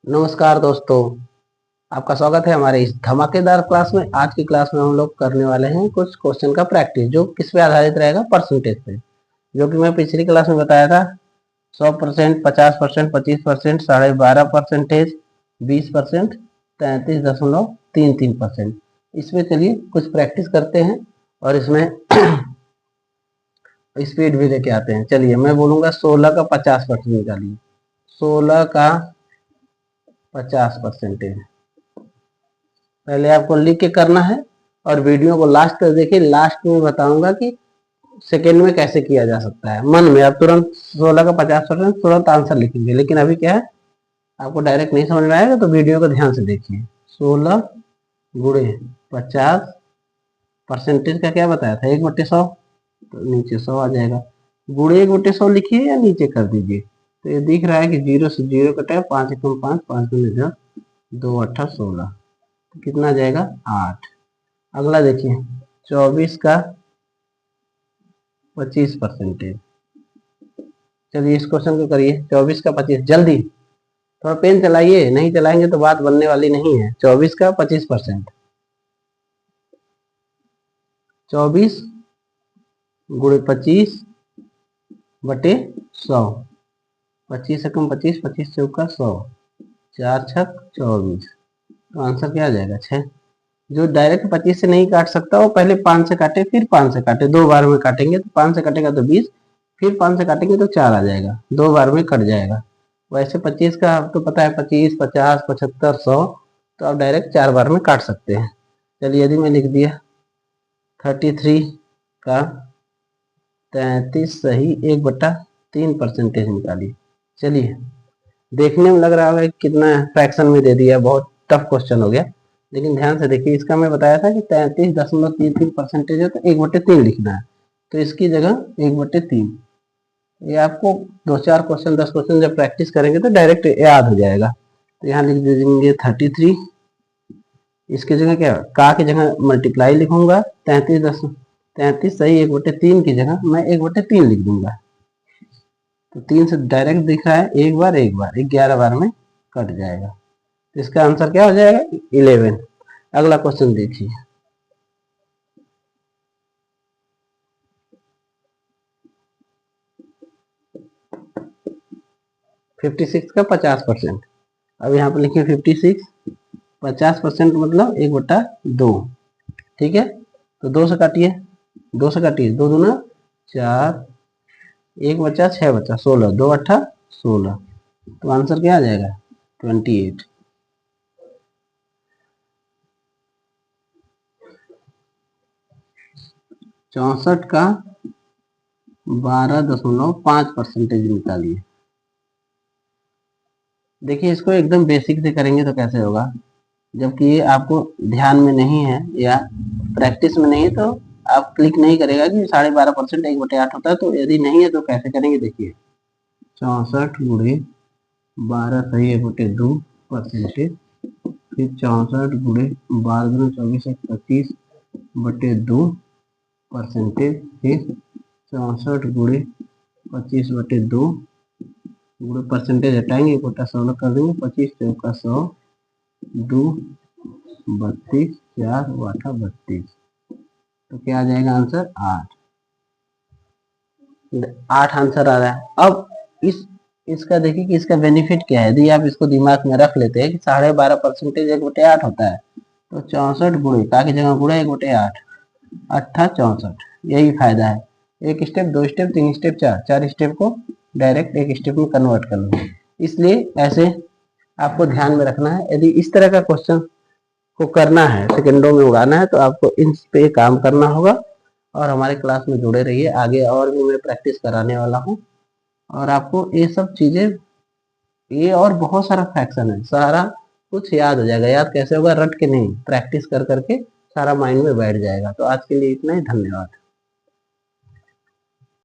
नमस्कार दोस्तों, आपका स्वागत है हमारे इस धमाकेदार क्लास में। आज की क्लास में हम लोग करने वाले हैं कुछ क्वेश्चन का प्रैक्टिस, जो किस पे आधारित रहेगा, परसेंटेज पे। जो कि मैं पिछली क्लास में बताया था 100%, 50%, 25%, 12.5%, 20%, 33.33%। इसमें चलिए कुछ प्रैक्टिस करते हैं और इसमें स्पीड भी लेके आते हैं। चलिए मैं बोलूंगा 16 का 50% निकालिए। 16 का 50%। पहले आपको लिख के करना है और वीडियो को लास्ट तक देखिए। लास्ट में बताऊंगा कि सेकेंड में कैसे किया जा सकता है। मन में आप तुरंत 16 का 50% तुरंत आंसर लिखेंगे, लेकिन अभी क्या है, आपको डायरेक्ट नहीं समझ में आएगा, तो वीडियो को ध्यान से देखिए। 16 गुणे 50 परसेंटेज का क्या बताया था, 1/100, तो नीचे 100 आ जाएगा। गुणे 1/100 लिखिए या नीचे कर दीजिए। तो ये दिख रहा है कि 0 से 0 कटा है, 5 एकम 5, 5 दूनी 10, 2 8 16, तो कितना आ जाएगा 8। अगला देखिए 24 का 25%। चलिए इस क्वेश्चन को करिए। 24 का 25, जल्दी थोड़ा पेन चलाइए, नहीं चलाएंगे तो बात बनने वाली नहीं है। 24 का 25%, 24 गुणे 25 बटे 100। 25 एकम 25, 25 चौका 100, 4 छक 24, तो आंसर क्या आ जाएगा 6। जो डायरेक्ट 25 से नहीं काट सकता वो पहले 5 से काटे, फिर 5 से काटे। 2 बार में काटेंगे तो 5 से काटेगा तो 20, फिर 5 से काटेंगे तो 4 आ जाएगा। 2 बार में कट जाएगा। वैसे 25 का आपको पता है, 25, 50, 75, 100, तो आप डायरेक्ट 4 बार में काट सकते हैं। चलिए यदि मैं लिख दिया 33 का 33 सही 1/3 परसेंटेज निकालिए। चलिए देखने में लग रहा होगा कितना फ्रैक्शन में दे दिया, बहुत टफ क्वेश्चन हो गया, लेकिन ध्यान से देखिए। इसका मैं बताया था कि 33.33% है, तो 1/3 लिखना है। तो इसकी जगह 1/3। ये आपको 2-4 क्वेश्चन 10 क्वेश्चन जब प्रैक्टिस करेंगे तो डायरेक्ट याद हो जाएगा। तो यहाँ लिख दीजिए 33। इसकी जगह क्या, का की जगह मल्टीप्लाई लिखूंगा। 33 सही 1/3 की जगह मैं 1/3 लिख दूंगा। तो 3 से डायरेक्ट दिख रहा है, एक बार 11 बार में कट जाएगा। तो इसका आंसर क्या हो जाएगा 11। अगला क्वेश्चन देखिए। फिफ्टी सिक्स का 50%। अब यहाँ पर लिखिए 56, 50% मतलब 1/2। ठीक है, तो 2 से काटिए, 2 से काटिए, 2 दूना 4, 1 बचा 6 बचा 16, 2 8 16, तो आंसर क्या आ जाएगा 28। 64 का 12.5% निकालिए। देखिए इसको एकदम बेसिक से करेंगे तो कैसे होगा, जबकि ये आपको ध्यान में नहीं है या प्रैक्टिस में नहीं है, तो आप क्लिक नहीं करेगा कि 12.5% 1/8 होता है। तो यदि नहीं है तो कैसे करेंगे, देखिए 64 गुणे 12 सही 1/2 परसेंटेज, फिर 64 गुणे 12 दूनी 24 25 बटे 2 परसेंटेज, फिर 64 गुणे 25 बटे 2 गुणे परसेंटेज हटाएंगे, 1/16 कर देंगे, 25 चौका 100, 2 32, 4 8 32, तो क्या आ जाएगा आंसर 8। 8 आंसर आ रहा है। अब इसका देखिए कि इसका बेनिफिट क्या है। यदि आप इसको दिमाग में रख लेते हैं कि 12.5% 1/8 होता है, तो 64 गुणे का की जगह गुणे 1/8, 64, यही फायदा है। एक स्टेप, 2 स्टेप, 3 स्टेप, 4 स्टेप को डायरेक्ट एक स्टेप में कन्वर्ट कर लो। इसलिए ऐसे आपको ध्यान में रखना है। यदि इस तरह का क्वेश्चन को करना है, सेकंडों में उड़ाना है, तो आपको इन पे काम करना होगा। और हमारे क्लास में जुड़े रहिए, आगे और भी मैं प्रैक्टिस कराने वाला हूँ। और आपको ये सब चीजें, ये और बहुत सारा फ्रैक्शन है, सारा कुछ याद हो जाएगा। याद कैसे होगा, रट के नहीं, प्रैक्टिस कर करके सारा माइंड में बैठ जाएगा। तो आज के लिए इतना ही, धन्यवाद।